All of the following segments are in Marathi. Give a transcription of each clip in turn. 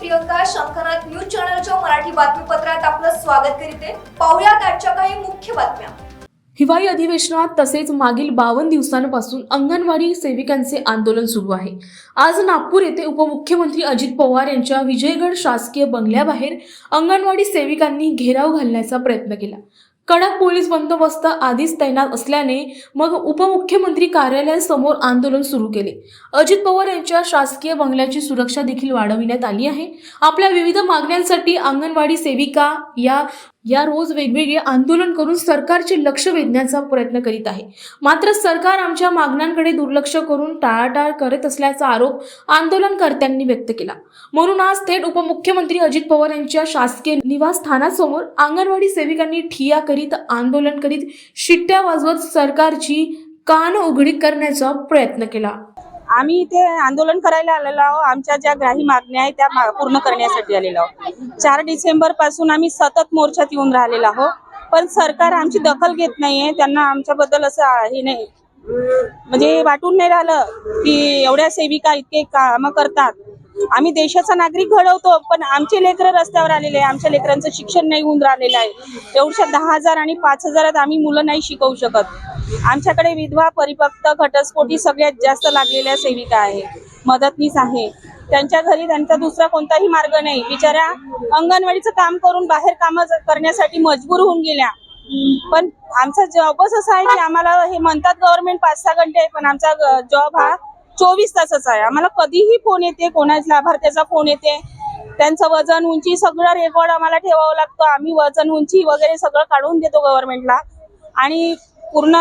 प्रियंका शंखनाथ न्यूज चॅनलच्या मराठी बातमीपत्रात आपलं स्वागत करते। पाहुयात आजच्या काही मुख्य बातम्या। हिवाळी अधिवेशनात तसेच मागील 52 दिवसांपासून अंगणवाडी सेविकांचे आंदोलन सुरू आहे। आज नागपूर येथे उपमुख्यमंत्री अजित पवार यांच्या विजयगड शासकीय बंगल्याबाहेर अंगणवाडी सेविकांनी घेराव घालण्याचा प्रयत्न केला। कडक पोलीस बंदोबस्त आधीच तैनात असल्याने मग उपमुख्यमंत्री कार्यालयासमोर आंदोलन सुरू केले। अजित पवार यांच्या शासकीय बंगल्याची सुरक्षा देखील वाढविण्यात आली आहे। आपल्या विविध मागण्यांसाठी अंगणवाडी सेविका या रोज वेगवेगळे आंदोलन करून सरकारचे लक्ष वेधण्याचा प्रयत्न करीत आहे। मात्र सरकार आमच्या मागण्यांकडे दुर्लक्ष करून टाळाटाळ करत असल्याचा आरोप आंदोलनकर्त्यांनी व्यक्त केला। म्हणून आज थेट उपमुख्यमंत्री अजित पवार यांच्या शासकीय निवासस्थानासमोर अंगणवाडी सेविकांनी ठिय्या करीत आंदोलन करीत शिट्ट्या वाजवत सरकारची कान उघडी करण्याचा प्रयत्न केला। आम्ही इथे आंदोलन करायला आलेलो आहोत। आमच्या ज्या ग्राही मागण्या आहेत त्या पूर्ण करण्यासाठी आलेलो आहोत। 4 डिसेंबर पासून आम्ही सतत मोर्चात येऊन राहिलेलो आहोत, पण सरकार आमची दखल घेत नाहीये। त्यांना आमच्याबद्दल असं हे नाही, म्हणजे वाटून नाही राहिलं की एवढ्या सेविका इतके काम करतात। आम्ही देशाचा नागरिक घडवतो, पण आमचे लेकरं रस्त्यावर आलेले आहे। आमच्या लेकरांचं शिक्षण नाही होऊन राहिलेलं आहे। एवढ्या 10,000 आणि 5,000 आम्ही मुलं नाही शिकवू शकत। आमच्याकडे विधवा, परिपक्व, घटस्फोटी सगळ्यात जास्त लागलेल्या सेविका आहे, मदतनीस आहे। त्यांच्या घरी त्यांचा दुसरा कोणताही मार्ग नाही। बिचाऱ्या अंगणवाडीचं काम करून बाहेर काम करण्यासाठी मजबूर होऊन गेल्या। पण आमचा जॉबच असा आहे की आम्हाला हे म्हणतात गव्हर्नमेंट 5-6 घंटे आहे, पण आमचा जॉब हा 24 तासाचा आहे। आम्हाला कधीही फोन येते, कोणाच लाभार्थ्याचा फोन येते, त्यांचं वजन, उंची सगळं रेकॉर्ड आम्हाला ठेवावं लागतं। आम्ही वजन, उंची वगैरे सगळं काढून देतो गव्हर्नमेंटला, आणि पूर्ण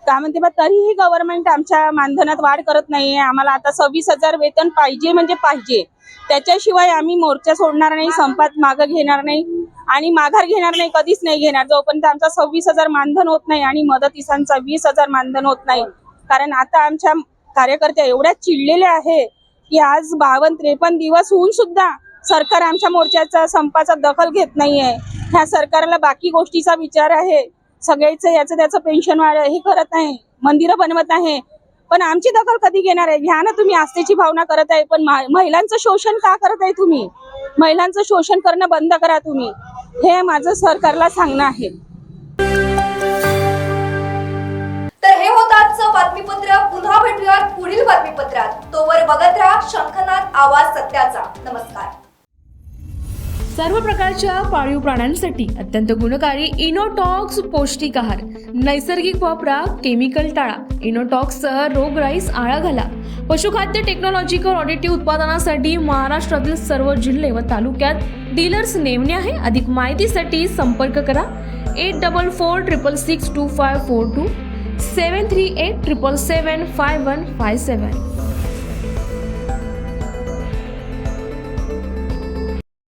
काय म्हणते बा, तरीही गव्हर्नमेंट आमच्या मानधनात वाढ करत नाहीये। आम्हाला आता 26,000 वेतन पाहिजे म्हणजे पाहिजे, त्याच्याशिवाय आम्ही मोर्चा सोडणार नाही, संपात मागं घेणार नाही आणि माघार घेणार नाही, कधीच नाही घेणार जोपर्यंत आमचा 26,000 मानधन होत नाही आणि मदतीसांचा 20,000 मानधन होत नाही। कारण आता आमच्या कार्यकर्त्या एवढ्या चिडलेल्या आहे की आज 52-53 दिवस होऊन सुद्धा सरकार आमच्या मोर्चाचा, संपाचा दखल घेत नाहीये। ह्या सरकारला बाकी गोष्टीचा विचार आहे, सगळ्याचं याचं त्याचं पेन्शन वाढ हे करत आहे, मंदिरं बनवत आहे, पण आमची दखल कधी घेणार आहे? घ्या ना तुम्ही, आस्थेची भावना करत आहे, पण महिलांचं शोषण का करत आहे तुम्ही? महिलांचं शोषण करणं बंद करा तुम्ही, हे माझं सरकारला सांगणं आहे। तर हे होतं आजचं बातमीपत्र। पुन्हा भेटूयात पुढील बातमीपत्रात। तोवर बघत राहा शंखनाथ आवाज सत्याचा। नमस्कार। सर्व प्रकारच्या पाळीव प्राण्यांसाठी अत्यंत गुणकारी इनोटॉक्स पौष्टिक आहार, नैसर्गिक वापरा, केमिकल टाळा। इनोटॉक्ससह रोगराईस आळा घाला। पशुखाद्य टेक्नॉलॉजिकल ऑडिटिव्ह उत्पादनासाठी महाराष्ट्रातील सर्व जिल्हे व तालुक्यात डीलर्स नेमणे आहे। अधिक माहितीसाठी संपर्क करा 8446625542 738775157।